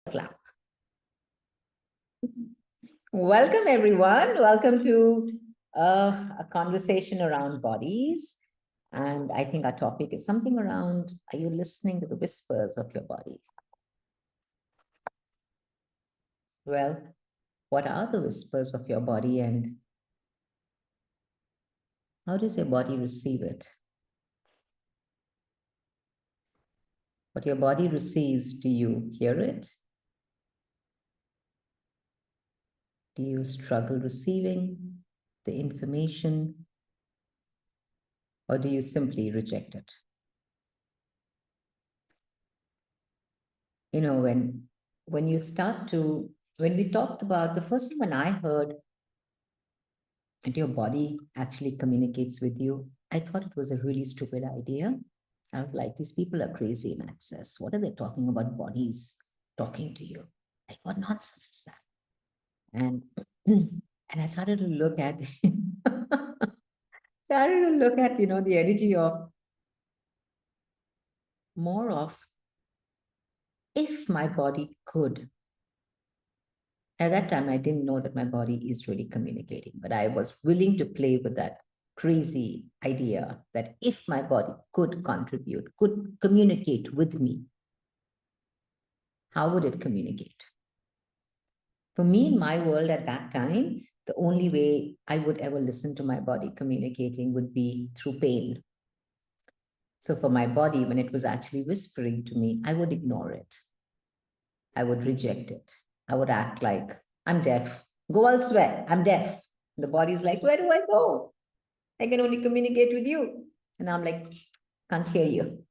clap. Welcome, everyone. Welcome to a conversation around bodies. And I think our topic is something around, are you listening to the whispers of your body? Well, what are the whispers of your body and how does your body receive it? What your body receives, do you hear it? Do you struggle receiving the information? Or do you simply reject it? You know, when you start to, when we talked about, the first time when I heard that your body actually communicates with you, I thought it was a really stupid idea. I was like, these people are crazy in access. What are they talking about bodies talking to you? Like, what nonsense is that? And and I started to look at the energy of more of if my body could. At that time, I didn't know that my body is really communicating, but I was willing to play with that crazy idea that if my body could contribute, could communicate with me, how would it communicate? For me, in my world at that time, the only way I would ever listen to my body communicating would be through pain. So for my body, when it was actually whispering to me, I would ignore it. I would reject it. I would act like I'm deaf. Go elsewhere. I'm deaf. The body's like, where do I go? I can only communicate with you. And I'm like, can't hear you.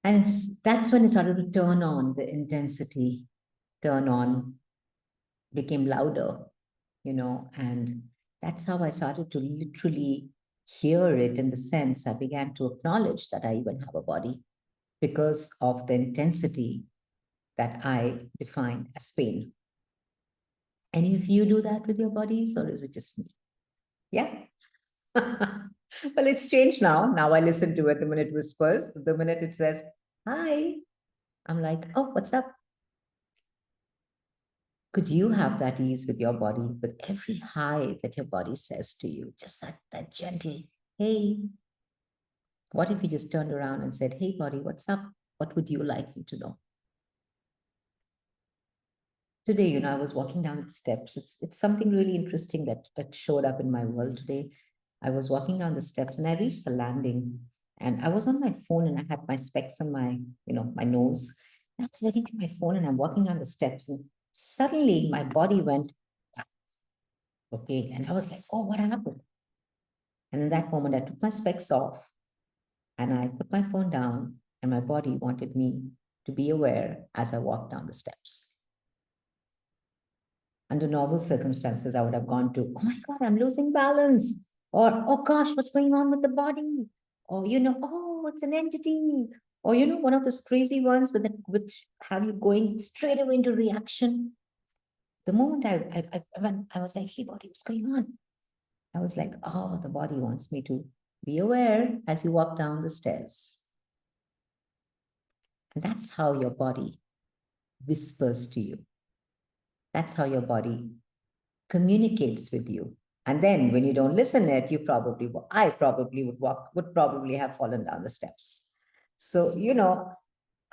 And that's when it started to turn on, the intensity, turn on, became louder, and that's how I started to literally hear it in the sense I began to acknowledge that I even have a body because of the intensity that I define as pain. Any of you do that with your bodies, or is it just me? Yeah. Well, it's changed now. Now I listen to it the minute it whispers, the minute it says, hi, I'm like, oh, what's up? Could you have that ease with your body, with every hi that your body says to you? Just that gentle, hey. What if you just turned around and said, hey, body, what's up? What would you like me to know? Today, I was walking down the steps. It's something really interesting that showed up in my world today. I was walking down the steps and I reached the landing and I was on my phone and I had my specs on my nose. And I was looking at my phone and I'm walking down the steps and suddenly my body went, okay. And I was like, oh, what happened? And in that moment, I took my specs off and I put my phone down and my body wanted me to be aware as I walked down the steps. Under normal circumstances, I would have gone to, oh my God, I'm losing balance. Or, oh gosh, what's going on with the body? Or, oh, it's an entity. Or, one of those crazy ones which have you going straight away into reaction. The moment I was like, hey, body, what's going on? I was like, oh, the body wants me to be aware as you walk down the stairs. And that's how your body whispers to you. That's how your body communicates with you. And then when you don't listen it, I probably would probably have fallen down the steps. So,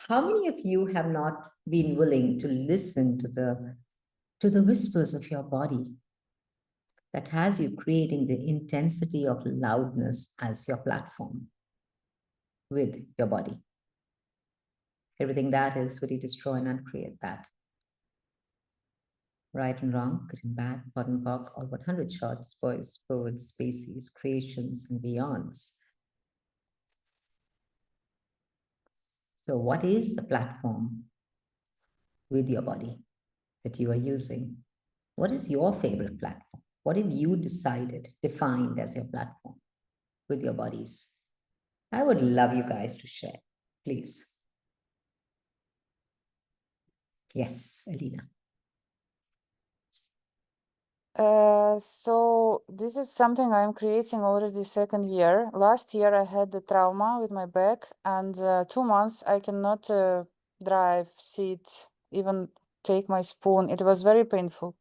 how many of you have not been willing to listen to the whispers of your body that has you creating the intensity of loudness as your platform with your body? Everything that is, would you destroy and uncreate that? Right and wrong, good and bad, hot and cock, all 100 shots, boys, poets, species, creations, and beyonds. So what is the platform with your body that you are using? What is your favorite platform? What have you defined as your platform with your bodies? I would love you guys to share, please. Yes, Alina. So this is something I'm creating already second year. Last year I had the trauma with my back and 2 months I cannot drive, sit, even take my spoon. It was very painful.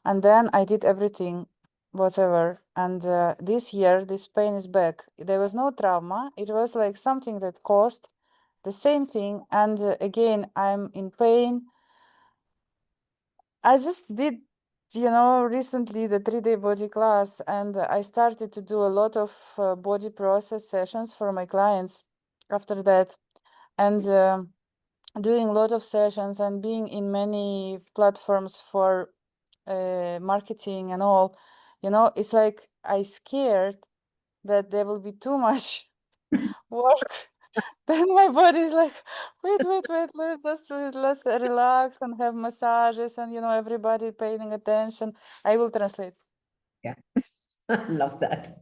And then I did everything, whatever. And this year, this pain is back. There was no trauma. It was like something that caused the same thing. And again, I'm in pain. I just did, recently the 3-day body class, and I started to do a lot of body process sessions for my clients after that. And doing a lot of sessions and being in many platforms for marketing and all, it's like I scared that there will be too much work. Then my body is like, wait, let's relax and have massages and, everybody paying attention. I will translate. Yeah. Love that.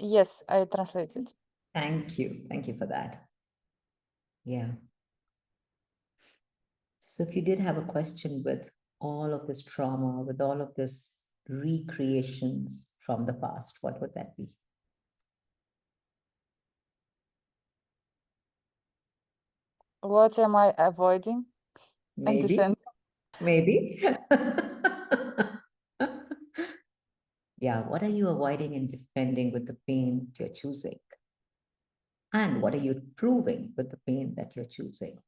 Yes, I translated. Thank you. Thank you for that. Yeah. So if you did have a question with all of this trauma, with all of this recreations from the past, what would that be? What am I avoiding and Maybe, defending? maybe. Yeah, what are you avoiding and defending with the pain that you're choosing? And what are you proving with the pain that you're choosing?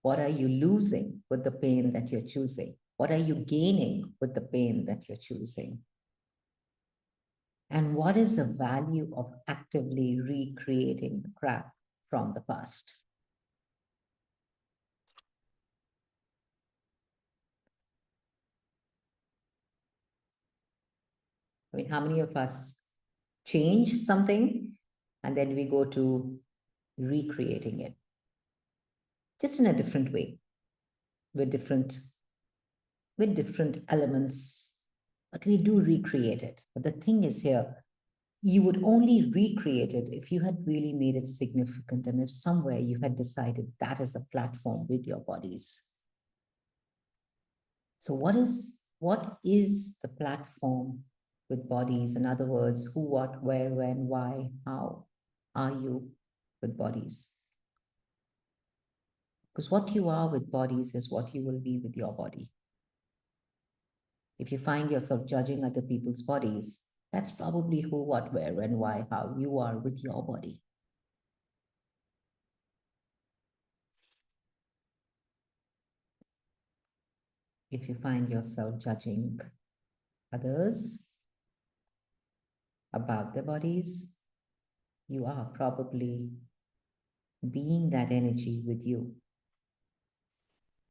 What are you losing with the pain that you're choosing? What are you gaining with the pain that you're choosing? And what is the value of actively recreating the crap from the past? I mean, how many of us change something and then we go to recreating it just in a different way with different elements, but we do recreate it. But the thing is here, you would only recreate it if you had really made it significant and if somewhere you had decided that is a platform with your bodies. So what is the platform with bodies? In other words, who, what, where, when, why, how are you with bodies? Because what you are with bodies is what you will be with your body. If you find yourself judging other people's bodies, that's probably who, what, where, when, why, how you are with your body. If you find yourself judging others about their bodies, you are probably being that energy with you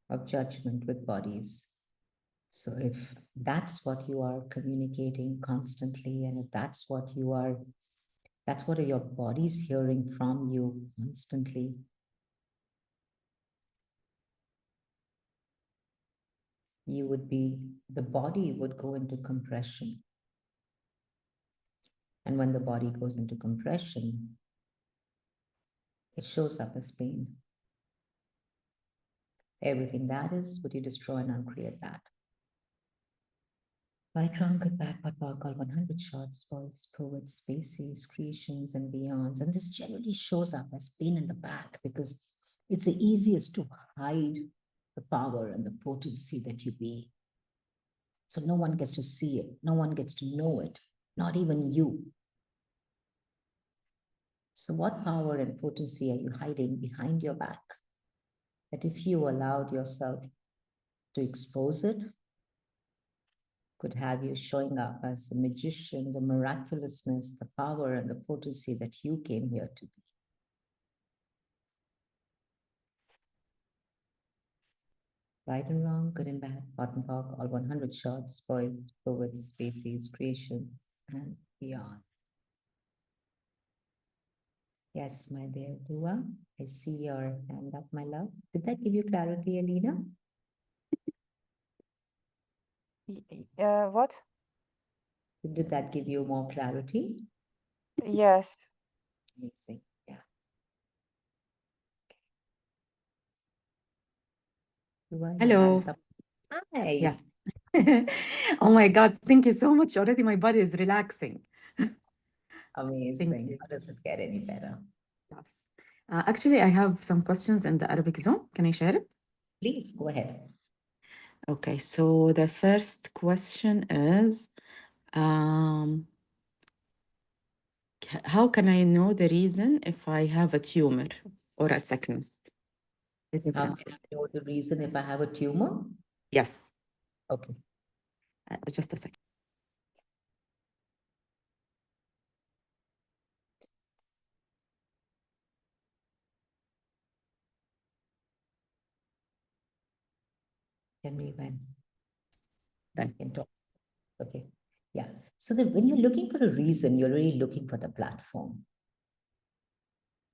of judgment with bodies. So if that's what you are communicating constantly, and if that's what your body's hearing from you constantly, the body would go into compression. And when the body goes into compression, it shows up as pain. Everything that is, would you destroy and uncreate that? By trunk and back, but call 100 shots, spoils, poets, species, creations, and beyonds. And this generally shows up as pain in the back because it's the easiest to hide the power and the potency that you be. So no one gets to see it. No one gets to know it, not even you. So what power and potency are you hiding behind your back? That if you allowed yourself to expose it, could have you showing up as the magician, the miraculousness, the power, and the potency that you came here to be. Right and wrong, good and bad, hot and talk, all 100 shots, spoils, poets, species, creation, and beyond. Yes, my dear Dua, I see your hand up, my love. Did that give you clarity, Alina? What? Did that give you more clarity? Yes. Amazing. Yeah. Your Hello. hands up. Hi. Yeah. Oh my God, thank you so much. Already my body is relaxing. Thank Amazing. you. How does it get any better? Yes. Actually, I have some questions in the Arabic zone. Can I share it? Please go ahead. Okay, so the first question is, how can I know the reason if I have a tumor or a sickness? The How difference. can I know the reason if I have a tumor? Yes. Okay. Just a second. Can we when? Done. Can talk. Okay. Yeah. So that when you're looking for a reason, you're really looking for the platform.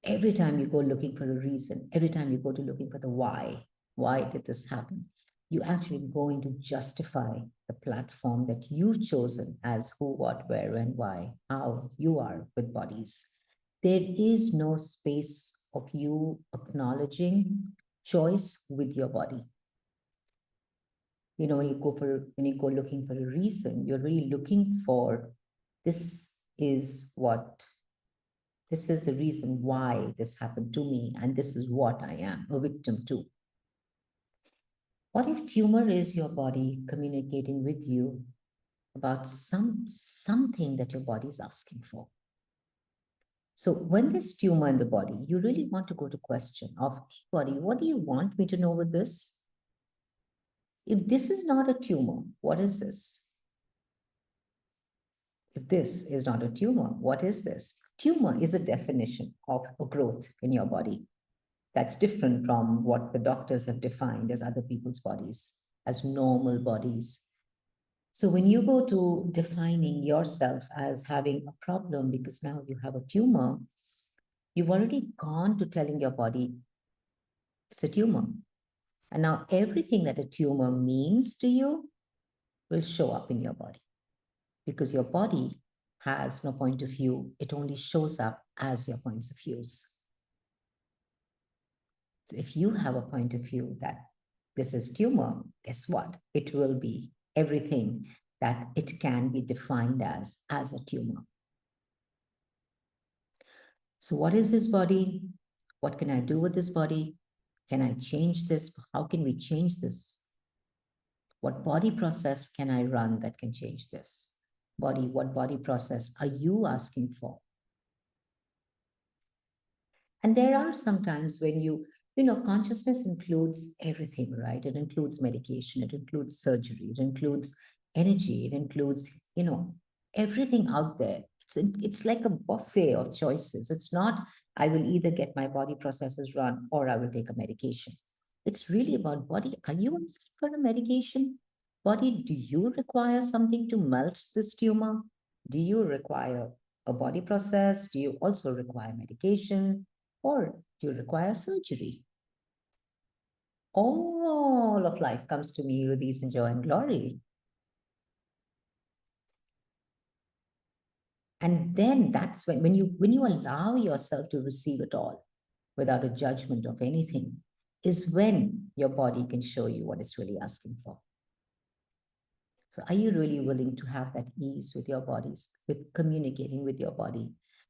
Every time you go looking for a reason, every time you go to looking for the why did this happen? You actually going to justify the platform that you've chosen as who, what, where, and why, how you are with bodies. There is no space of you acknowledging choice with your body. You know, when you go looking for a reason, you're really looking for this is what this is the reason why this happened to me, and this is what I am a victim to. What if tumor is your body communicating with you about something that your body is asking for? So when there's tumor in the body, you really want to go to question of, body, what do you want me to know with this? If this is not a tumor, what is this? If this is not a tumor, what is this? Tumor is a definition of a growth in your body. That's different from what the doctors have defined as other people's bodies, as normal bodies. So when you go to defining yourself as having a problem because now you have a tumor, you've already gone to telling your body it's a tumor. And now everything that a tumor means to you will show up in your body because your body has no point of view. It only shows up as your points of views. So if you have a point of view that this is tumor, guess what? It will be everything that it can be defined as a tumor. So what is this body? What can I do with this body? Can I change this? How can we change this? What body process can I run that can change this? What body process are you asking for? And there are some times when consciousness includes everything, right? It includes medication, it includes surgery, it includes energy, it includes, everything out there. It's like a buffet of choices. It's not, I will either get my body processes run or I will take a medication. It's really about body. Are you asking for a medication? Body, do you require something to melt this tumor? Do you require a body process? Do you also require medication? Or do you require surgery? All of life comes to me with ease and joy and glory. And then that's when you allow yourself to receive it all without a judgment of anything, is when your body can show you what it's really asking for. So are you really willing to have that ease with your bodies, with communicating with your body,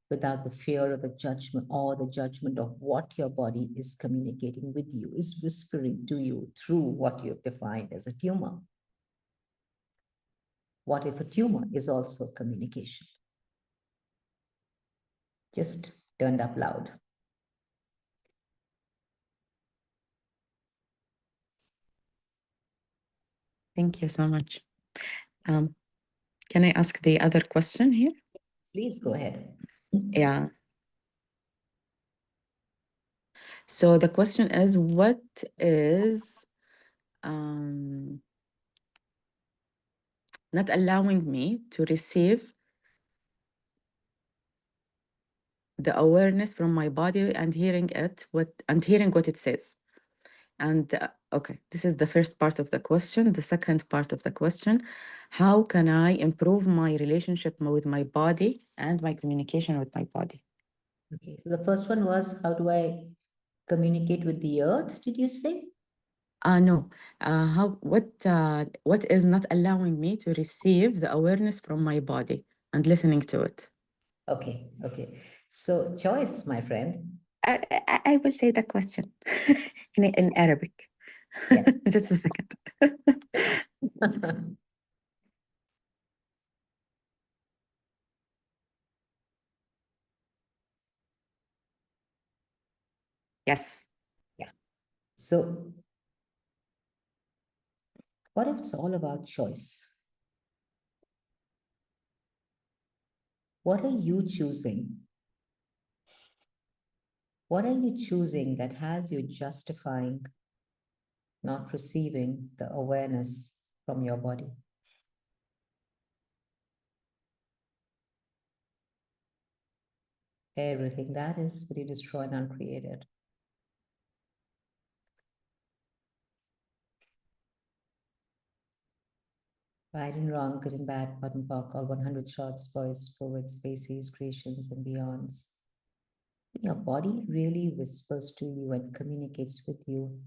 without the fear or the judgment of what your body is communicating with you, is whispering to you through what you've defined as a tumor? What if a tumor is also communication? Just turned up loud. Thank you so much. Can I ask the other question here? Please go ahead. Yeah. So the question is, what is not allowing me to receive the awareness from my body and hearing what it says? And okay, this is the first part of the question. The second part of the question, how can I improve my relationship with my body and my communication with my body? Okay, so the first one was, how do I communicate with the earth, did you say? No. What is not allowing me to receive the awareness from my body and listening to it? Okay, okay. So choice, my friend. I will say the question in Arabic. Yes. Just a second. Yes. Yeah. So what if it's all about choice? What are you choosing? What are you choosing that has you justifying not receiving the awareness from your body? Everything that is what you destroy and uncreated. Right and wrong, good and bad, pot and pock, all 100 shots, boys, forwards, spaces, creations, and beyonds. Your body really whispers to you and communicates with you.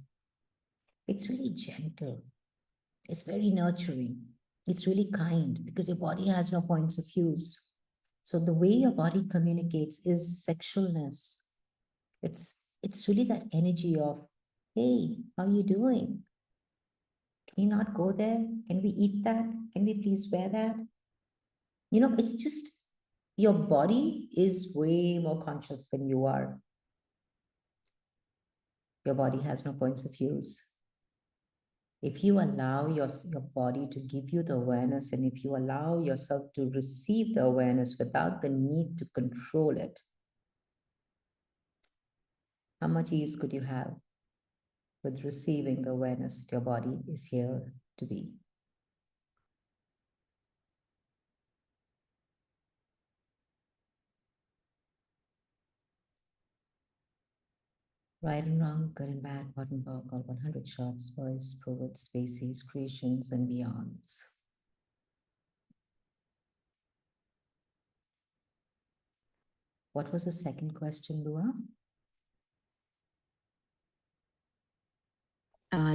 It's really gentle. It's very nurturing. It's really kind because your body has no points of views. So the way your body communicates is sexualness. It's really that energy of, hey, how are you doing? Can you not go there? Can we eat that? Can we please wear that? You know, it's just your body is way more conscious than you are. Your body has no points of views. If you allow your body to give you the awareness, and if you allow yourself to receive the awareness without the need to control it, how much ease could you have with receiving the awareness that your body is here to be? Right and wrong, good and bad, pot and pock, all 100 shots, boys, poets, species, creations, and beyonds. What was the second question, Lua?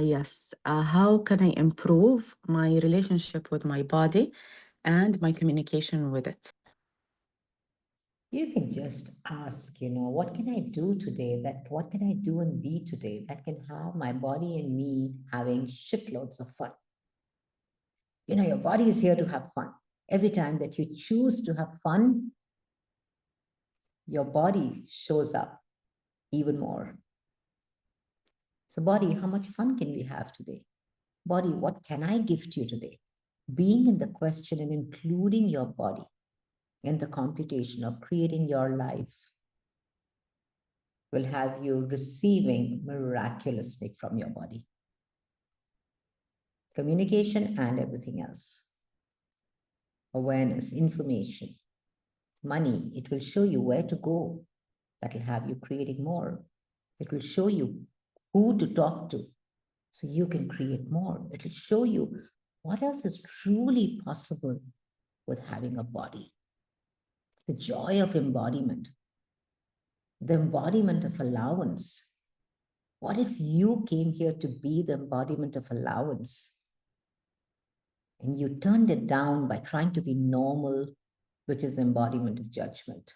Yes. How can I improve my relationship with my body and my communication with it? You can just ask, what can I do today? What can I do and be today that can have my body and me having shitloads of fun? Your body is here to have fun. Every time that you choose to have fun, your body shows up even more. So body, how much fun can we have today? Body, what can I give to you today? Being in the question and including your body in the computation of creating your life will have you receiving miraculously from your body. Communication and everything else. Awareness, information, money. It will show you where to go. That will have you creating more. It will show you who to talk to so you can create more. It will show you what else is truly possible with having a body. The joy of embodiment, the embodiment of allowance. What if you came here to be the embodiment of allowance and you turned it down by trying to be normal, which is the embodiment of judgment?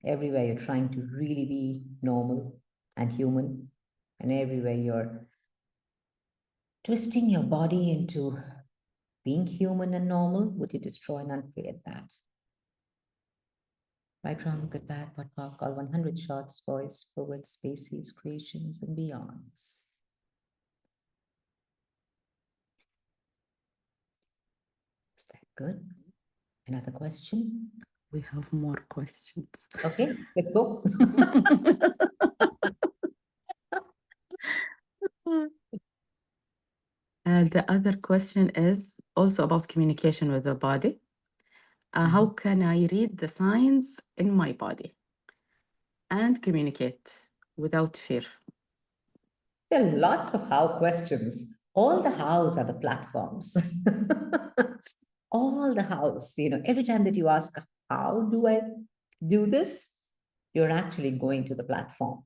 Everywhere you're trying to really be normal and human, and everywhere you're twisting your body into being human and normal, would you destroy and uncreate that? Right, wrong, good, bad, pot, pock, all 100 shots, boys, poets, species, creations, and beyonds. Is that good? Another question? We have more questions. Okay, let's go. The other question is also about communication with the body. How can I read the signs in my body? and communicate without fear? There are lots of how questions. All the hows are the platforms. All the hows, every time that you ask, how do I do this? You're actually going to the platform.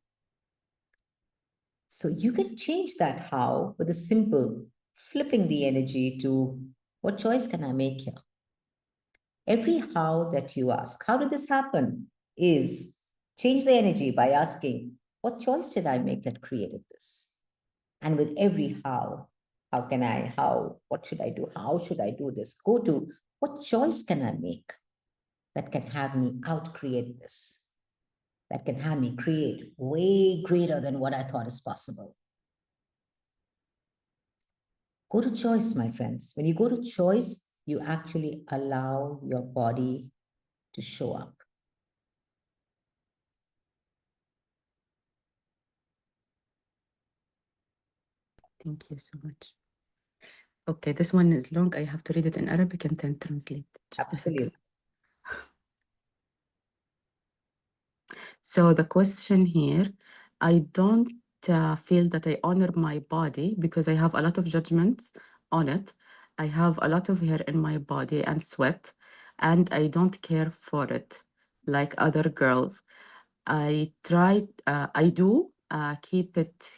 So you can change that how with a simple flipping the energy to what choice can I make here? Every how that you ask, how did this happen? Is change the energy by asking, what choice did I make that created this? And with every how can I, what should I do? How should I do this? Go to what choice can I make that can have me out create this? That can have me create way greater than what I thought is possible. Go to choice, my friends. When you go to choice, you actually allow your body to show up. Thank you so much. Okay, this one is long. I have to read it in Arabic and then translate. Just Absolutely. a second. So the question here, I don't feel that I honor my body because I have a lot of judgments on it. I have a lot of hair in my body and sweat, and I don't care for it like other girls. I do keep it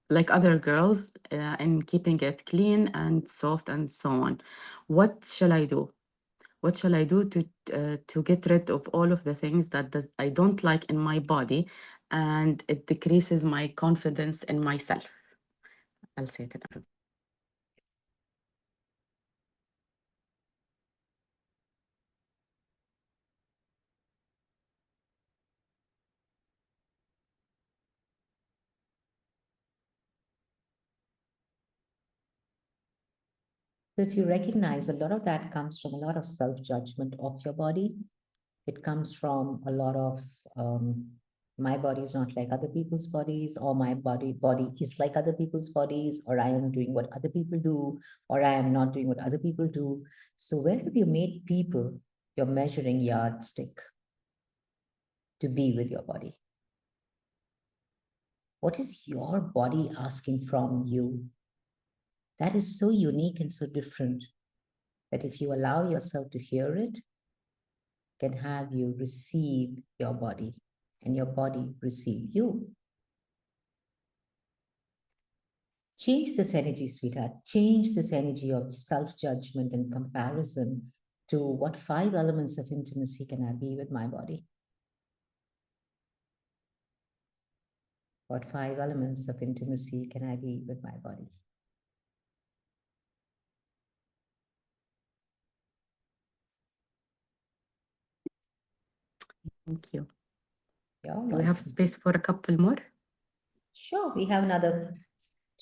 like other girls and keeping it clean and soft and so on. What shall I do? What shall I do to get rid of all of the things that I don't like in my body, and it decreases my confidence in myself? I'll say it in Arabic. So if you recognize a lot of that comes from a lot of self-judgment of your body, it comes from a lot of my body is not like other people's bodies, or my body is like other people's bodies, or I am doing what other people do, or I am not doing what other people do. So where have you made people your measuring yardstick to be with your body? What is your body asking from you? That is so unique and so different that if you allow yourself to hear it, can have you receive your body and your body receive you. Change this energy, sweetheart. Change this energy of self-judgment and comparison to what 5 elements of intimacy can I be with my body? What 5 elements of intimacy can I be with my body? Thank you. You're Do we have welcome. space for a couple more? Sure, we have another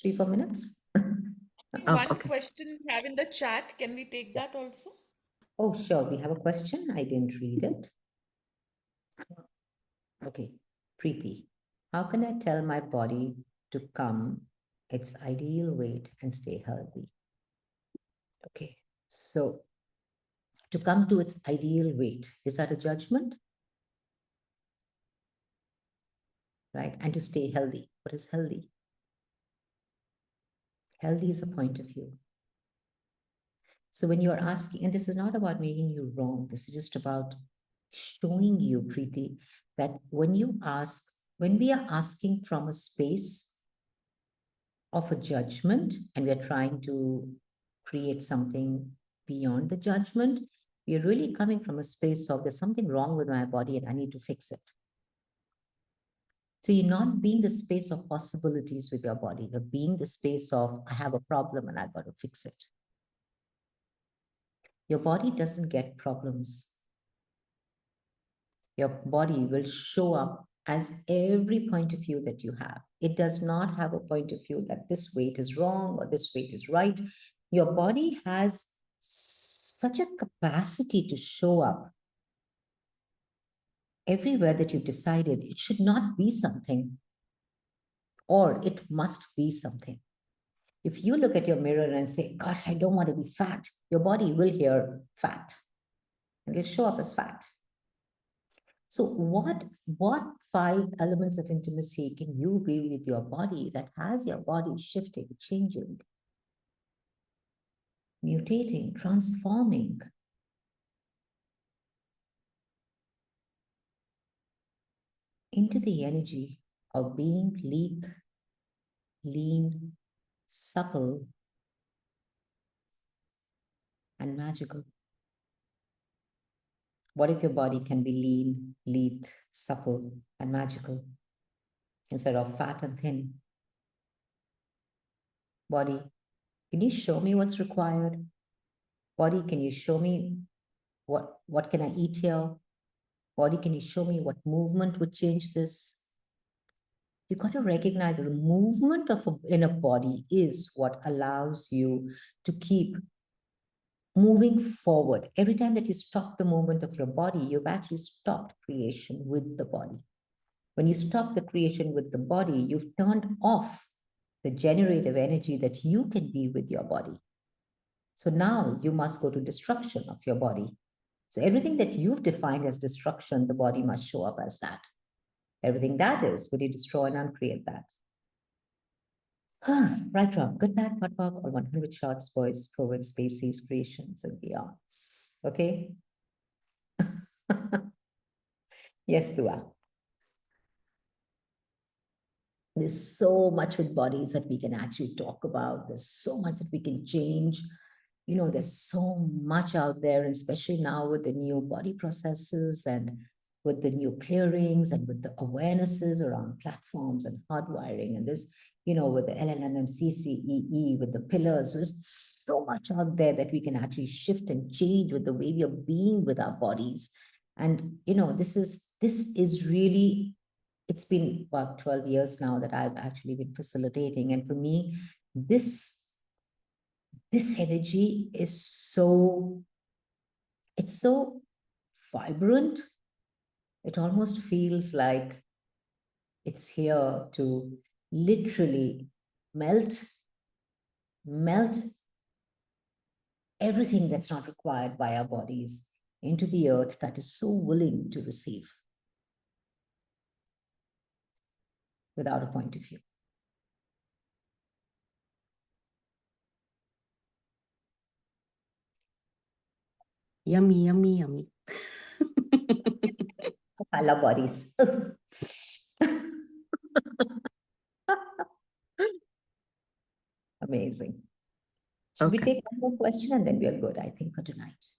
3-4 minutes. Oh, One okay. question we have in the chat. Can we take that also? Oh, sure. We have a question. I didn't read it. Okay. Preeti, how can I tell my body to come its ideal weight and stay healthy? Okay. So to come to its ideal weight, is that a judgment? Right? And to stay healthy. What is healthy? Healthy is a point of view. So when you're asking, and this is not about making you wrong, this is just about showing you, Preeti, that when we are asking from a space of a judgment and we're trying to create something beyond the judgment, we're really coming from a space of there's something wrong with my body and I need to fix it. So you're not being the space of possibilities with your body. You're being the space of, I have a problem and I've got to fix it. Your body doesn't get problems. Your body will show up as every point of view that you have. It does not have a point of view that this weight is wrong or this weight is right. Your body has such a capacity to show up everywhere that you've decided it should not be something or it must be something. If you look at your mirror and say, gosh, I don't want to be fat, your body will hear fat and it'll show up as fat. So what 5 elements of intimacy can you be with your body that has your body shifting, changing, mutating, transforming? Into the energy of being lithe, lean, supple, and magical. What if your body can be lean, lithe, supple, and magical instead of fat and thin? Body, can you show me what's required? Body, can you show me what can I eat here? Body, can you show me what movement would change this? You got to recognize that the movement of a inner body is what allows you to keep moving forward. Every time that you stop the movement of your body, you've actually stopped creation with the body. When you stop the creation with the body, you've turned off the generative energy that you can be with your body. So now you must go to destruction of your body. So everything that you've defined as destruction, the body must show up as that. Everything that is, will you destroy and uncreate that? Right, wrong, good, bad, good work, or 100 shots, boys, poets, species, creations, and beyonds. Okay? Yes, Dua. There's so much with bodies that we can actually talk about. There's so much that we can change. You know, there's so much out there, and especially now with the new body processes and with the new clearings and with the awarenesses around platforms and hardwiring and this, you know, with the LLMMCCEE, with the pillars. So there's so much out there that we can actually shift and change with the way we are being with our bodies. And, you know, this is really, it's been about 12 years now that I've actually been facilitating. And for me, this energy is it's so vibrant. It almost feels like it's here to literally melt everything that's not required by our bodies into the earth that is so willing to receive without a point of view. Yummy, yummy, yummy. I love bodies. Amazing. Should we Okay. take one more question and then we are good, I think, for tonight?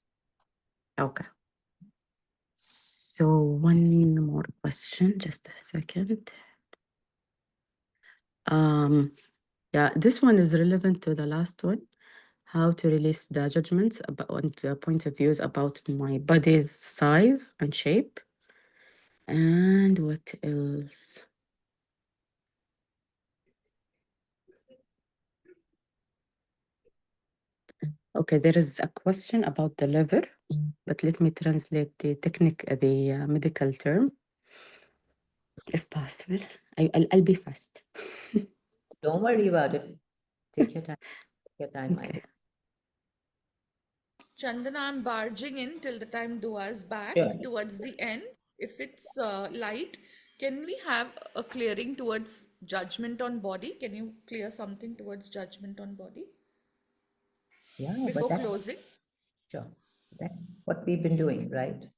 Okay. So one more question, just a second. Yeah, this one is relevant to the last one. How to release the judgments about the point of views about my body's size and shape. And what else? Okay, there is a question about the liver, but let me translate the medical term, if possible. I'll be fast. Don't worry about it. Take your time. Take your time, my Okay. dear. Chandana, I'm barging in till the time Dua's back Sure. towards the end. If it's light, can we have a clearing towards judgment on body? Can you clear something towards judgment on body Yeah, but before that's closing? sure. That's what we've been doing, right?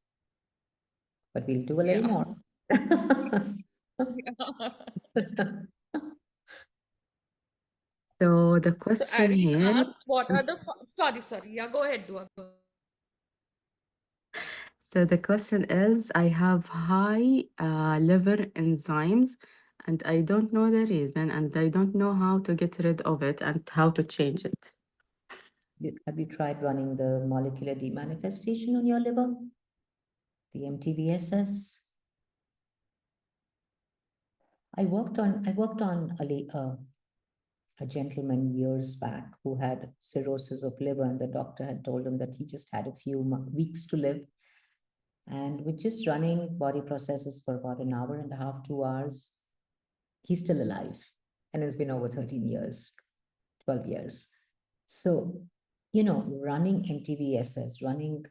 But we'll do a little Yeah. more. So the So question Irene here, asked, what are the, sorry. Yeah, go ahead, Dua. Go. so the question is, I have high liver enzymes and I don't know the reason and I don't know how to get rid of it and how to change it. Have you tried running the molecular demanifestation on your liver? The MTVSS? I worked on a gentleman years back who had cirrhosis of liver, and the doctor had told him that he just had a few weeks to live. And with just running body processes for about an hour and a half, 2 hours, he's still alive. And it's been over 13 years, 12 years. So, you know, running MTVSS, running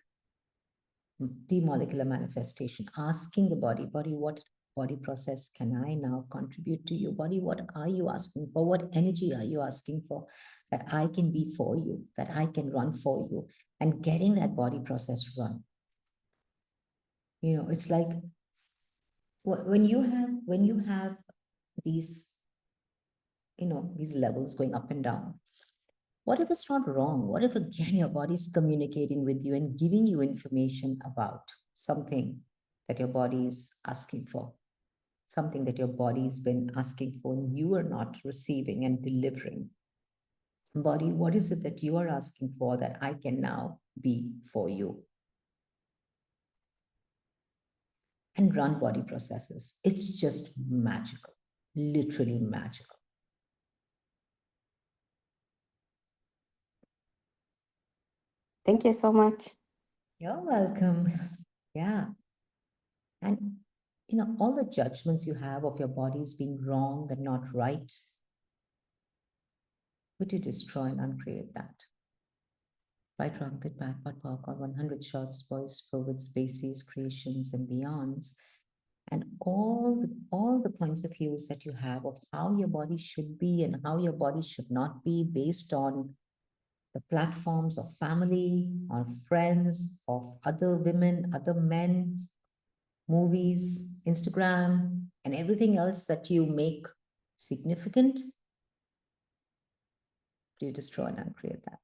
demolecular manifestation, asking the body, what body process can I now contribute to you? Body, what are you asking for? What energy are you asking for that I can be for you, that I can run for you? And getting that body process run. You know, it's like when you have these, you know, these levels going up and down. What if it's not wrong? What if again your body's communicating with you and giving you information about something that your body is asking for, something that your body's been asking for and you are not receiving and delivering? Body, what is it that you are asking for that I can now be for you? And run body processes. It's just magical, literally magical. Thank you so much. You're welcome. Yeah. And, you know, all the judgments you have of your bodies being wrong and not right, would you destroy and uncreate that? Right, wrong, good, bad, pot, pork, all 100 shots, boys, forward, spaces, creations, and beyonds. And all the points of views that you have of how your body should be and how your body should not be based on the platforms of family, of friends, of other women, other men, movies, Instagram, and everything else that you make significant, do you destroy and uncreate that?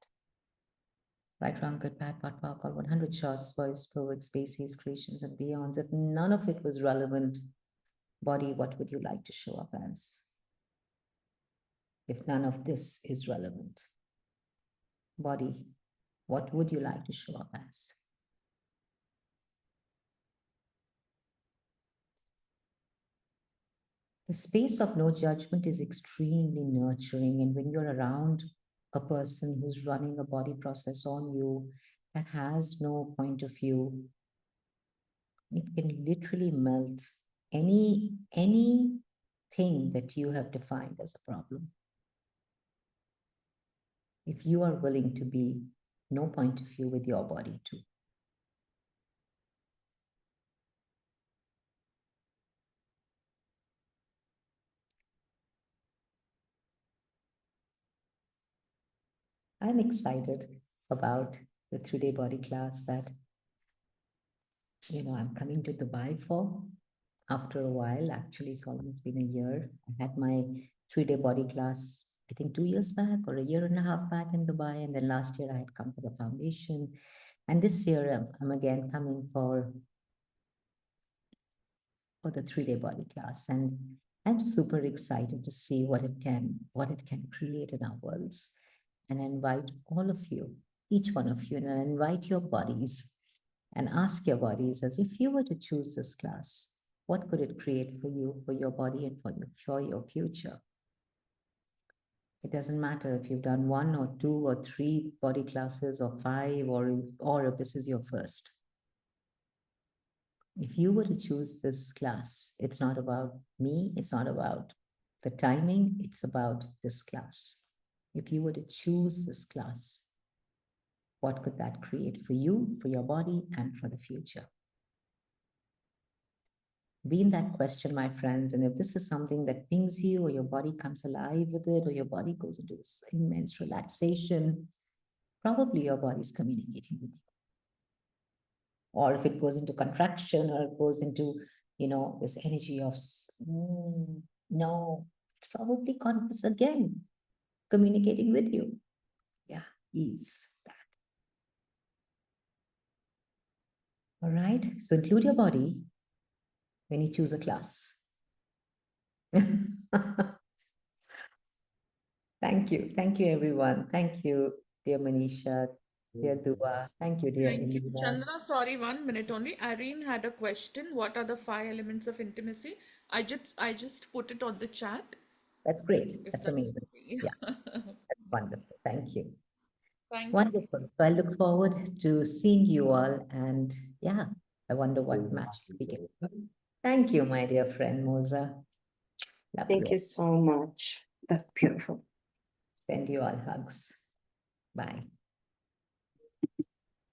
Right, wrong, good, bad, pot, pork, all 100 shots, boys, poets, species, creations, and beyonds. If none of it was relevant, body, what would you like to show up as? If none of this is relevant, body, what would you like to show up as? The space of no judgment is extremely nurturing. And when you're around a person who's running a body process on you that has no point of view, it can literally melt anything that you have defined as a problem. If you are willing to be no point of view with your body too. I'm excited about the 3-day body class that, you know, I'm coming to Dubai for. After a while, actually, it's almost been a year. I had my 3-day body class, I think 2 years back or a year and a half back in Dubai. And then last year I had come for the foundation. And this year I'm again coming for the 3-day body class. And I'm super excited to see what it can create in our worlds. And I invite all of you, each one of you, and I invite your bodies and ask your bodies as if you were to choose this class, what could it create for you, for your body, and for your future? It doesn't matter if you've done 1 or 2 or 3 body classes or 5, or if this is your first. If you were to choose this class, it's not about me, it's not about the timing, it's about this class. If you were to choose this class, what could that create for you, for your body, and for the future? Be in that question, my friends. And if this is something that pings you, or your body comes alive with it, or your body goes into this immense relaxation, probably your body's communicating with you. Or if it goes into contraction, or it goes into, you know, this energy of no, it's probably it's again communicating with you. Yeah, ease that. All right. So include your body when you choose a class. Thank you. Thank you, everyone. Thank you, dear Manisha, dear Dua. Thank you, dear Thank you. Elena. Chandana, sorry, 1 minute only. Irene had a question. What are the 5 elements of intimacy? I just put it on the chat. That's great. If That's that's amazing. okay. Yeah, that's wonderful. Thank you. Thank you. Wonderful. So I look forward to seeing you all. And yeah, I wonder what magic we can do. Thank you, my dear friend Moza. Love Thank you. you so much. That's beautiful. Send you all hugs. Bye.